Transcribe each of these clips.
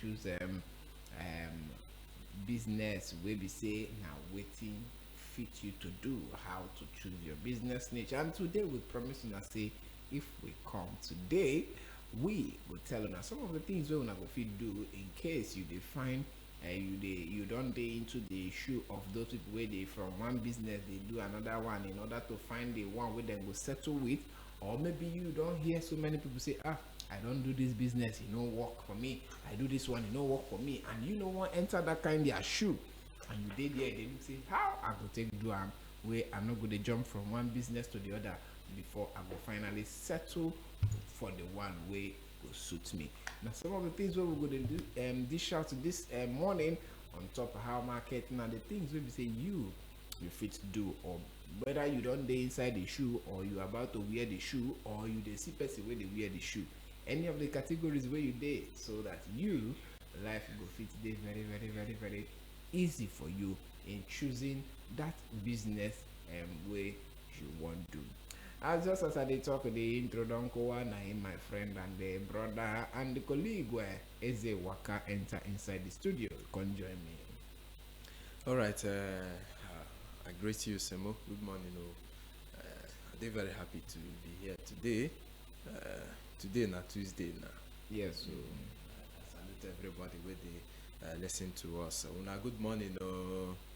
choose business where we say now waiting fit you to do how to choose your business niche. And today we promise you say if we come today, we will tell you some of the things we gonna go fit do in case you define you don't dey into the shoe of those people where they from one business they do another one in order to find the one where they go settle with, or maybe you don't hear so many people say I don't do this business, it no work for me. I do this one, it no work for me. And you know what enter that kind of shoe. And you did there, they say, how I go take do where I'm not gonna jump from one business to the other before I go finally settle for the one way go suit me. Now some of the things what we're gonna do dish out this morning on top of how marketing and the things we say you fit do, or whether you don't dey inside the shoe or you about to wear the shoe or you dey see person where they wear the shoe, any of the categories where you dey, so that you life go fit dey very easy for you in choosing that business way you want to. As just as I dey talk the intro don go on, my friend and the brother and the colleague where Eze Waka enter inside the studio. Come join me. All right, I greet you, Semo. Good morning. I'm very happy to be here today. Today na Tuesday now. Yes. So I salute everybody where they listen to us. So, good morning.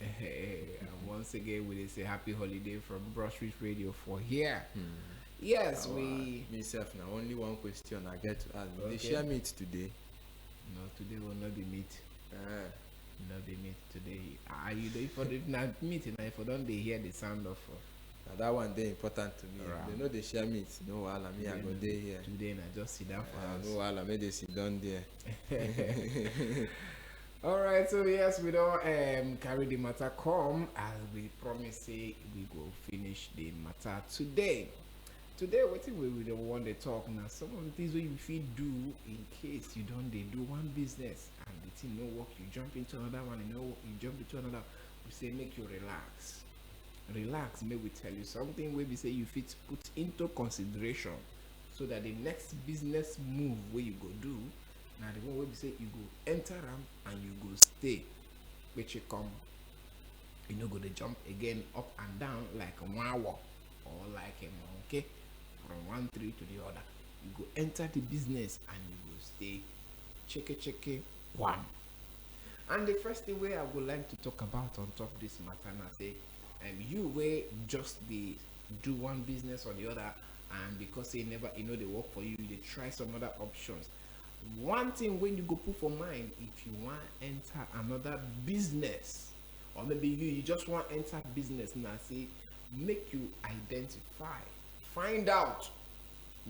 And once again, we say happy holiday from Brushfish Radio for here. Yes, we. Myself now. Only one question I get to ask. Okay. They share meat today. No, today will not be meat. Not be meat today. Are you there for the not meat? And if you don't, they hear the sound of. That one day important to me. Right. They know they share meat. No wahala, me I go there here. Today, and I just sit down for us. No wahala, me they sit down there. All right, so yes, we don't carry the matter come as we promise. Say we go finish the matter today. Today, what we don't want to talk now. Some of the things we feel do in case you don't they do one business and the thing no work, you jump into another one, you jump into another. We say make you relax. Relax, may we tell you something where we say you fit put into consideration so that the next business move where you go do, now the one where we say you go enter them and you go stay, which you come, you know, go to jump again up and down like a wawa or like a monkey from one tree to the other. You go enter the business and you go stay check one. And the first thing way I would like to talk about on top of this matter now say you way just the do one business or the other, and because they never they work for you, they try some other options. One thing when you go put for mind, if you want to enter another business, or maybe you just want to enter business now, say make you identify, find out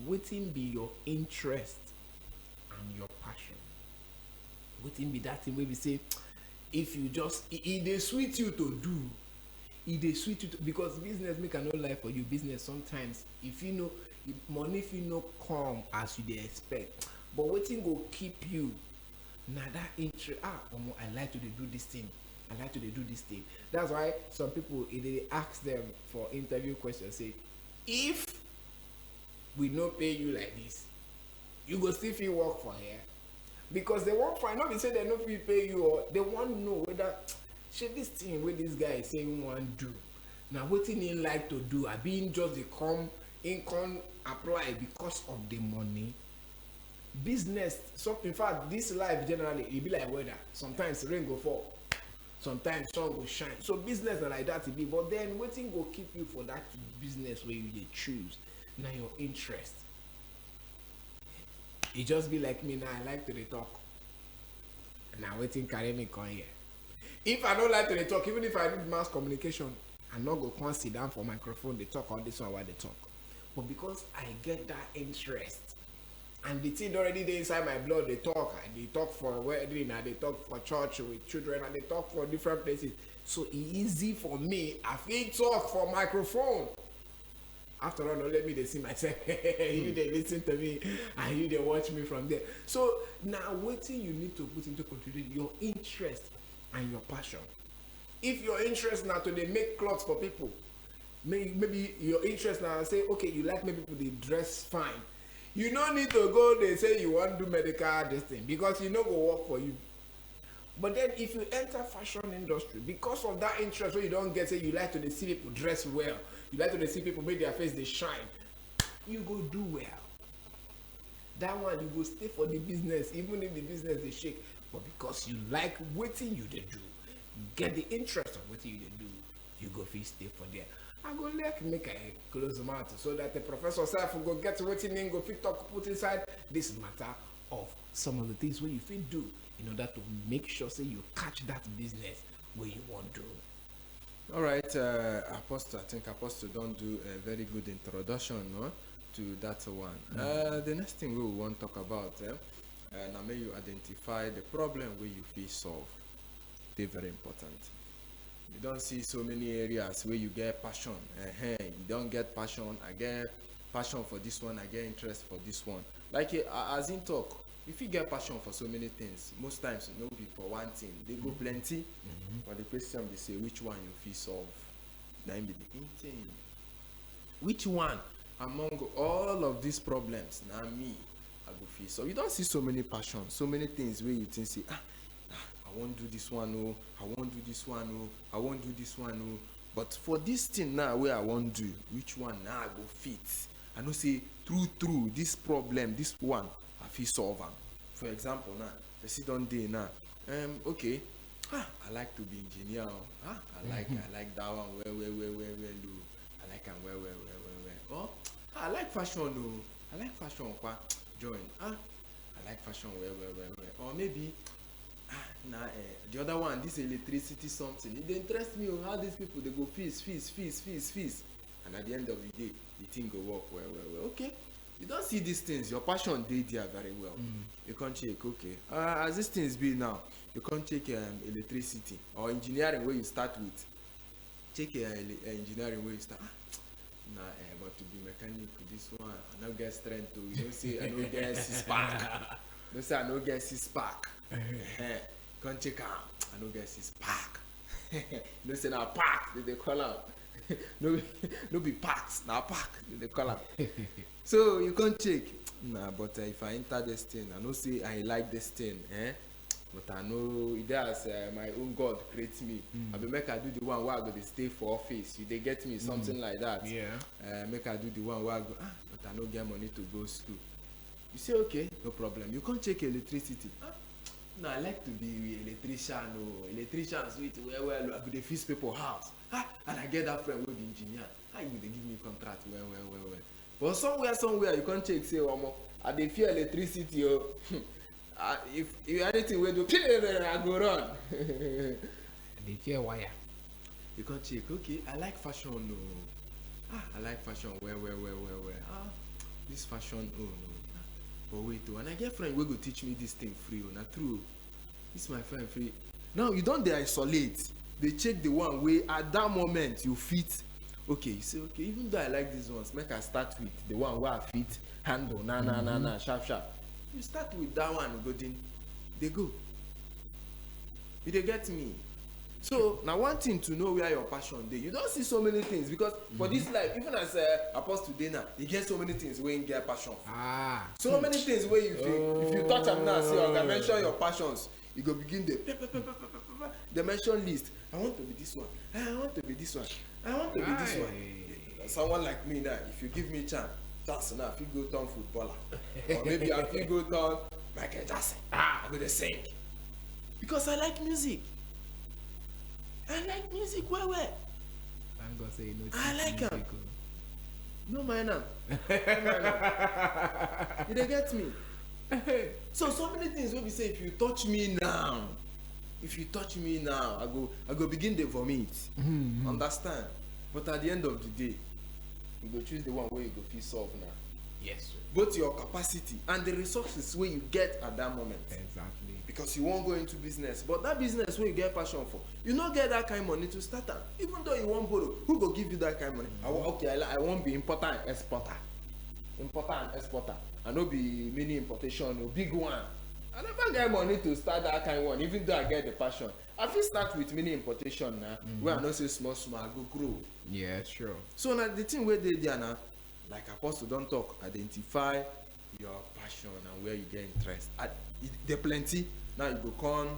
wetin be your interest and your passion. Wetin be that thing where we say if you just it dey sweet you to do, it dey sweet you to, because business make I no lie for you, business sometimes if you know money if you no come as you dey expect, but wetin go keep you na that interest. I like to dey do this thing, I like to dey do this thing. That's why some people they ask them for interview questions, say if we no pay you like this, you go still fit work for here, because they won't find out. They say they no fit pay you, or they want to know whether shit this thing where this guy is saying want do now wetin he like to do, I being just the income apply because of the money. Business, so in fact this life generally it be like weather, sometimes rain go fall, sometimes sun go shine. So business like that it be, but then wetin go keep you for that business where you dey choose na your interest. It just be like me now, I like to dey talk, now wetin carry me come here. If I don't like to dey talk, even if I need mass communication, I not go come sit down for microphone, they talk all this one while they talk. But because I get that interest, and the thing already dey inside my blood, they talk for wedding, and they talk for church with children, and they talk for different places. So it's easy for me. I feel talk for microphone. After all, don't let me they see myself. You they listen to me, and you they watch me from there. So now, waiting you need to put into consideration your interest and your passion. If your interest now to they make clothes for people, maybe your interest now say okay, you like maybe people they dress fine. You no need to go. They say you want to do medical this thing because you no go work for you. But then if you enter fashion industry, because of that interest where you don't get say you like to dey see people dress well, you like to dey see people make their face they shine, you go do well. That one you go stay for the business even if the business dey shake. But because you like wetin you dey do, you get the interest of wetin you dey do, you go fit stay for there. I go like make I close mouth so that the professor sef go get wetin him go fit talk put inside this matter of some of the things wey you fit do in order to make sure say you catch that business wey you wan do. All right, Apostle, I think Apostle don't do a very good introduction, no, to that one. The next thing we want to talk about, now may you identify the problem where you feel solve. They're very important. You don't see so many areas where you get passion. You don't get passion. I get passion for this one. I get interest for this one. Like as in talk, if you get passion for so many things, most times no be for one thing. They go plenty. But the question they say which one you feel solve. That be the thing. Which one among all of these problems now me I go feel so you don't see so many passion, so many things where you think say I won't do this one, oh, I won't do this one, oh, I won't do this one, oh. But for this thing now where I won't do, which one now I go fit? I know say through this problem, this one I feel solve am. For example now, the sit on day now. Okay. I like to be engineer. I like that one well. I like am well. Oh, I like fashion though. I like fashion join. I like fashion well. Or maybe the other one, this electricity something. It interest me how these people they go fees. And at the end of the day, the thing go work well. Okay. You don't see these things, your passion they there very well. You can't check, okay. As these things be now, you can't check electricity or engineering where you start with. Check engineering where you start. But to be mechanic, this one, I don't get strength to, you don't say I don't get spark. Don't say I don't get spark. Can't check out, I don't get spark. Don't say now park, they call out. no be parks, now park, they call out. So you can't check. But if I enter this thing, I know say I like this thing, but I know it has my own God creates me. I be make I do the one where I go to stay for office. You they get me something like that. Yeah. Make I do the one where I go. But I no get money to go school. You say okay, no problem. You can't check electricity. No, I like to be electrician. Oh, electricians with well. I go to fix people house. And I get that friend with the engineer. How you they give me contract well. But somewhere you can't check say I dey fear electricity. Oh. If anything we do, I go run. They fear wire. You can't check. Okay, I like fashion. No. I like fashion. Well. This fashion. Oh no. But wait, and I get friend wey go teach me this thing free. Oh, not true. This my friend free. Now you don't dey isolate. They check the one way at that moment you fit. Okay, you say okay. Even though I like these ones, make I start with the one where I fit handle. Nah, sharp. You start with that one, they go. You dey get me? So now one thing to know where your passion dey. You don't see so many things because for this life, even as Apostle today now, you get so many things where you get passion for. So many things where you think if you touch them now, say I can mention your passions, you go begin the mention list. I want to be this one. I want to be this one. I want to be this one. Someone like me now, if you give me chance now, if you go turn footballer, or maybe if you go turn Michael Jackson, I'm gonna sing because I like music. I like music well. I'm gonna say no. I like him. No mind am. You dey get me? So many things wey be say if you touch me now, I go begin dey vomit. Understand? But at the end of the day, you go choose the one where you go feel solve now. Yes, sir. Both your capacity and the resources where you get at that moment. Exactly. Because you won't go into business, but that business where you get passion for, you not get that kind of money to start am. Even though you won't borrow, who go give you that kind of money? I won't be importer and exporter. I no be mini importation or big one. I never get money to start that kind of one, even though I get the passion. I fit start with mini importation now, where I know say small, I go grow. Yeah, sure. So now the thing where they there now, like Apostle don't talk, identify your passion and where you get interest. There plenty. Now you go come,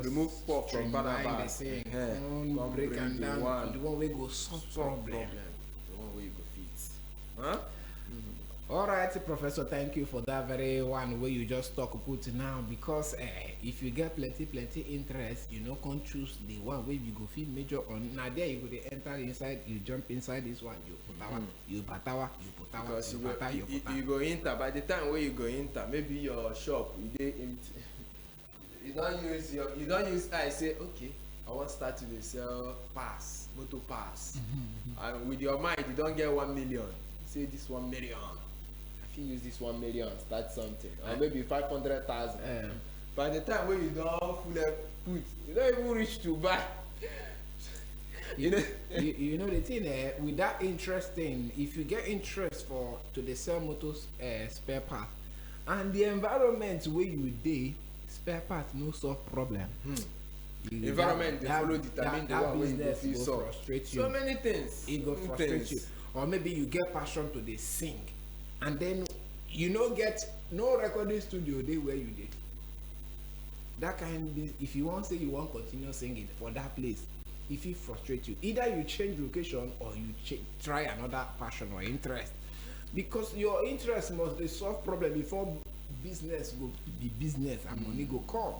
remove pork from Barnabas. Come break and down the one way go solve problem. The one where you go fit. Huh? All right, Professor, thank you for that very one where you just talk about now, because if you get plenty interest, you know, can't choose the one where you go feel major on. Now there you go, they enter inside, you jump inside this one, you putawa, you go enter. By the time where you go enter, maybe your shop you empty. You don't use I say, okay, I want to start to sell motor pass. And with your mind, you don't get 1 million. Say this 1 million. I use this 1 million, start something, or maybe 500,000. By the time when you don't fully put, you don't even reach to buy. you know the thing with that interest thing, if you get interest to the sell motors spare part, and the environment where you dey, spare part no solve problem. Environment they follow determine the one where you go feel so many things. It go frustrate you. Or maybe you get passion to dey sing, and then you no get no recording studio dey where you dey. That kind of, if you want say you want continue singing for that place, if it frustrate you, either you change location or you try another passion or interest, because your interest must dey solve problem before business go be business and money go come.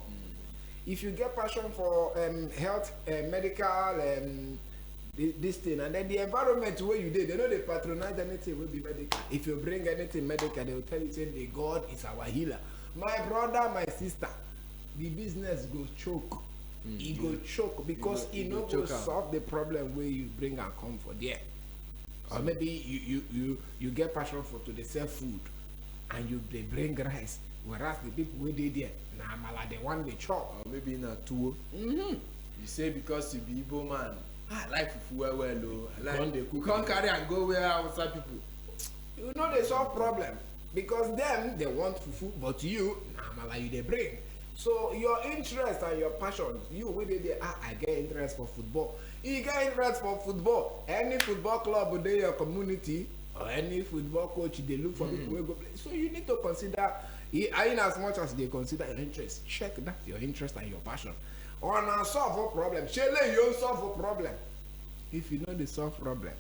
If you get passion for health, medical, this thing, and then the environment where you did, they know they patronize anything will be medical. If you bring anything medical, they will tell you, say, the God is our healer. My brother, my sister, the business go choke. It go choke because it no go solve the problem where you bring and come for there. Or maybe you get passion for to sell food, and they bring rice, whereas the people where they there, nah mala they want the chop. Or maybe in a tour. You say because you be Igbo man, I like fufu well oh. I like you can't carry and go where outside people. You know they solve problem because them they want fufu, but you nah mala you they bring. So your interest and your passion, you where they I get interest for football. You get interest for football. Any football club within your community or any football coach, they look for people who go play. So you need to consider, in as much as they consider your interest, check that your interest and your passion. Or now solve a problem. Shele, you solve a problem. If you know the solve problem,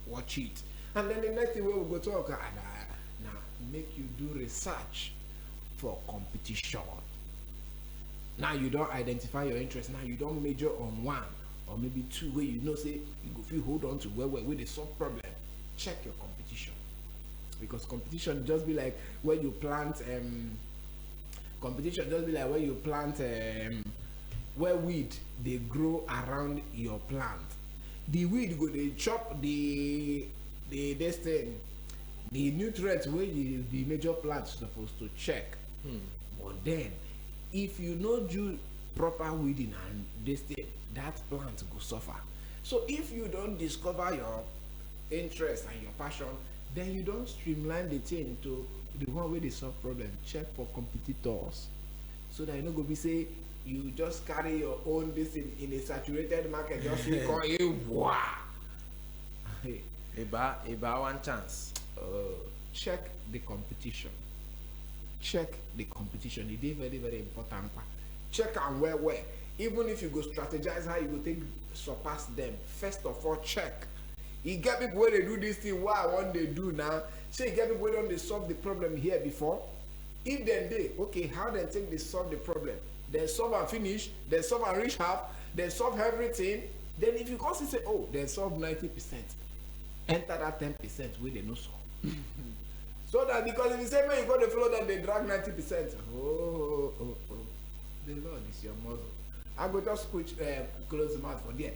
watch it. And then the next thing we will go talk, now make you do research for competition. Now you don't identify your interest. Now you don't major on one or maybe two where you know say you go feel hold on to where they solve problem. Check your competition, because competition just be like when you plant where weed they grow around your plant. The weed go they chop the nutrients where the major plant supposed to check. But then if you no do proper weeding and this thing, that plant go suffer. So if you don't discover your interest and your passion, then you don't streamline the thing to the one way they solve problem. Check for competitors, so that you no go be say you just carry your own this in a saturated market, just call it wow. About one chance. Check the competition. Check the competition. It is very, very important. Check and where. Even if you go strategize how you go take surpass them, first of all check. You get people where they do this thing, what I want they do now. Say you get people where don't they solve the problem here before. If then they, okay, how they think they solve the problem? They solve and finish, they solve and reach half, they solve everything. Then if you constantly say, oh, they solve 90%, enter that 10% where they no solve. So that because if you say, man, you got the flow, then they drag 90%. Oh. The Lord is your muzzle. I go just close the mouth for there.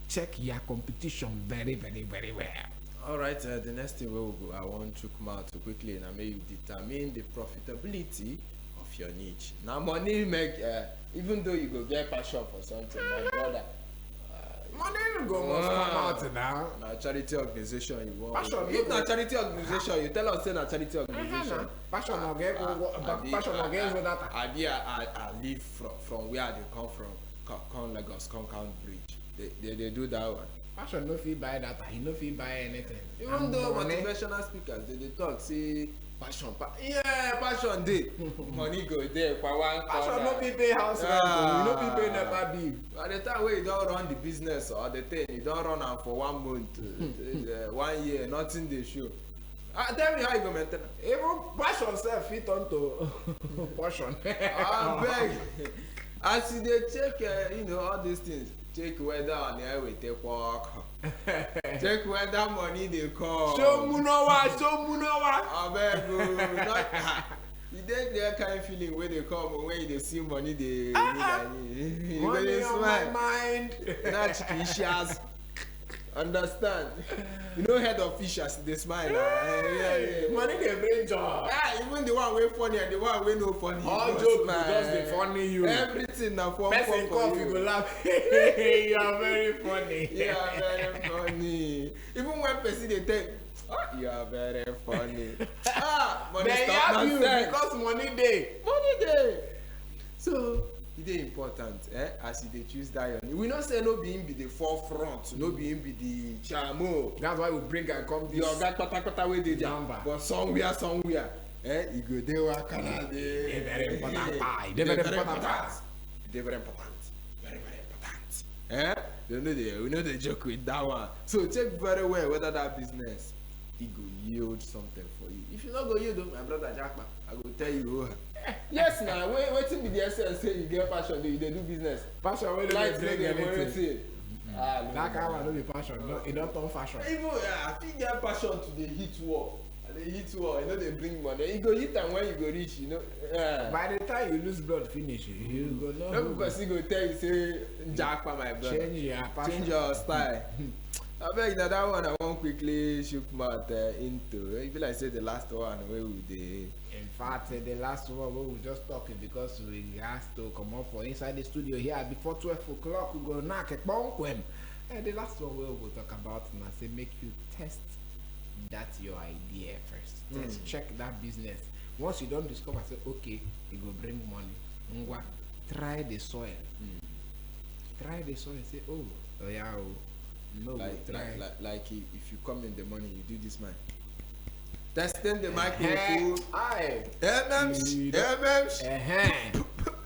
Check your competition very, very, very well. All right, the next thing I want to come out quickly, and I may determine the profitability of your niche. Now, money make, even though you go get passion for something, my brother. Money go must come out now. Now, charity organization you want. Passion, if na charity organization, you tell us say na charity organization. Passion no get with that. I live from where they come from, come Lagos, come Bridge. They do that one. Passion no fit buy that, he no fit buy anything. Even though motivational speakers they talk say passion dey money go there for one Passion corner. no fit pay house rent o, you no fit pay nepa bill. By the time wey you don run the business or the thing, you don run am for 1 month, 1 year, nothing dey show. Tell me how you go maintain am. Even passion sef fit turn to portion. Abeg, as you dey check all these things, check whether on the highway take work, check whether money dey come. Show munowa. Abeg o, not you dey there kind feeling wey dey come when you dey see money dey you go dey Money on my smile. mind. Na chicken shares. Understand? You know head of fish as dey smile na. Money dey bring joy. Even the one wey funny and the one wey no funny. All you go joke smile. just dey funny you. Everything na fun Person for cough, you go laugh. You are very funny. You are very funny. Even when person dey tell you are very funny. Money They stop have you nonsense. because money dey. Money dey. So e dey important as you dey choose that your we no say no be him be the forefront, no be him be the chamo. That's why we bring am come The oga kpatakpata wey dey there, Number. but somewhere e go dey wakana dey. Dey very important pa. Dey very important pa. Dey very important. Very important. We no dey joke with that one. So check very well whether that business e go yield something for you. If you no go yield o, my brother Japa, I go tell you yes na wetin be the essence say you get passion you dey do business. Passion wey Light dey bring anything. anything. That kind one no be passion. No, e don turn fashion. Even I fit get passion to dey hit wall. I dey hit wall, e no dey bring money. You go hit am when you go reach, By the time you lose blood finish, you go know. No person go tell you say Japa my brother. Change your passion. Change your style. Abeg na that one I wan quickly shook mouth into. E be like say the last one wey we dey. In fact, the last one we were just talking because we has to come up for inside the studio here before 12 o'clock. We go knock a bonkwem. And the last one we will talk about now say make you test that your idea first. Test check that business. Once you don't discover, say okay, it will bring money. Ngwa, try the soil. Try the soil. Say oh yeah, no, try. Like if you come in the morning, you do this man. Testing the microphone. Aye. MMs.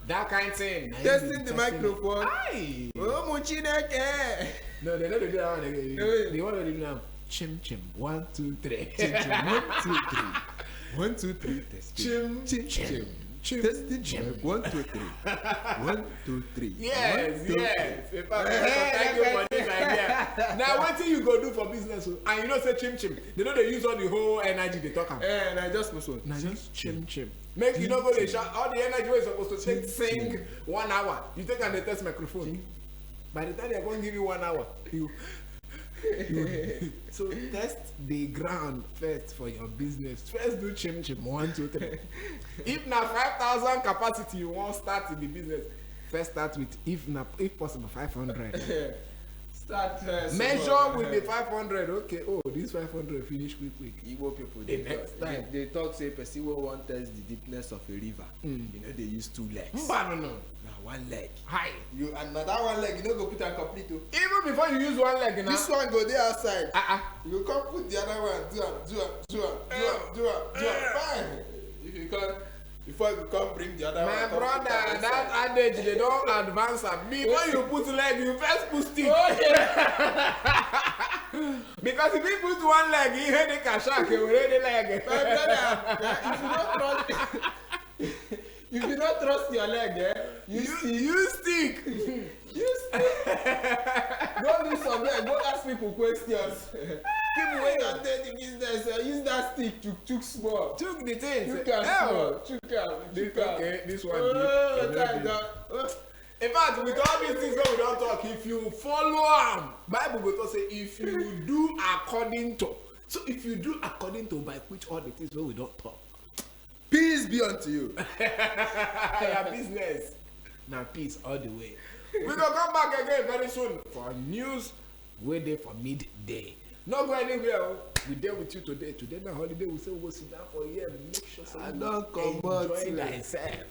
That kind thing. Testing the microphone. Aye. Oh, Muchineke. No, they don't do that one again. They want to do now. Chim chim. 1, 2, 3. Chim chim. 1, 2, 3. 1, 2, 3. Test. Chim Chim chim. chim. Testing chim. 1, 2, 3. 1, 2, 3. Yes, 1, 2, yes. In fact, thank you for this idea. Now, what thing you go do for business? And you know, say chim chim. They know they use all the whole energy they talk about. And I just must one. Now just chim chim. Make you not go to shout all the energy we're supposed to take sing 1 hour. You take and they test microphone. By the time they're going to give you 1 hour, you so test the ground first for your business. First do chim chim 1, 2, 3. If now 5,000 capacity you want start in the business, first start with if possible 500. Start Measure with the 500. Okay, oh this 500 finish quick. Igbo people The next time. they talk say person wey wan test the deepness of a river. You know they use 2 legs. No. Na 1 leg. Hi. You and na that 1 leg you no go put am complete o. Even before you use 1 leg now. This one go dey outside. You You go come put the other one do am. Fine. If you come before you come bring the other one. My come put brother, am that adage they don't advance am. Before you put leg, you first put stick. Because if you put 1 leg, you hear the kashak, you already leg. My brother, if you don't trust your leg, You stick. Go do some leg, go ask people questions. People wey don take the business use that stick to small. Took the thing. Chook am small. Chook am. Okay, this one. Time don. In fact, with all these things that we don't talk, if you follow am, Bible go talk say if you do according to. So if you do according to by which all the things that we don't talk. Peace be unto you. Your business. Now peace all the way. We gonna come back again very soon for news waiting for midday. Not go anywhere. We there with you today. Today na holiday. We say we go sit down for here. Make sure I you don't come enjoy thyself.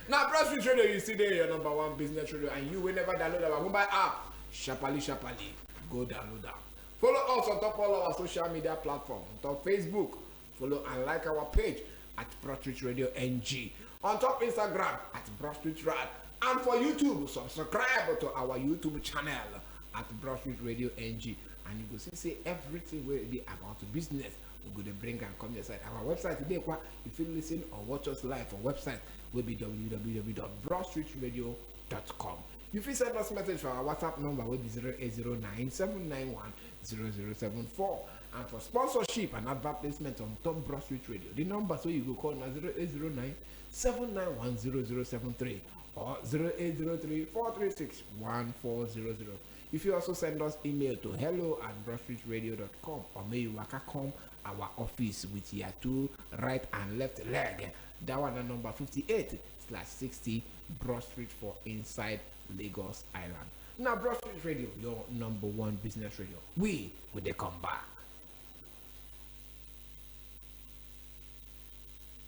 Now, Press Radio, you see there your #1 business radio, and you will never download our mobile app. Sharply, sharply, go download them. Follow us on top all our social media platforms. On top Facebook, follow and like our page at Broad Street Radio NG. On top Instagram at Broad Street Rad. And for YouTube, subscribe to our YouTube channel at Broad Street Radio NG. And you go see everything will be about business. We go to bring and come inside our website today. If you listen or watch us live, our website will be www.broadstreetradio.com. You can send us a message for our WhatsApp number will be 0809 791 0074. And for sponsorship and advertisement on Top Broad Street Radio, the number so you go call now 0809 791 0073 or 0803 436 1400. If you also send us email to hello@broadstreetradio.com or may you come our office with your two right and left leg. That one number 58/60 Broad Street for inside Lagos Island. Now Broad Street Radio, your number one business radio. We will come back.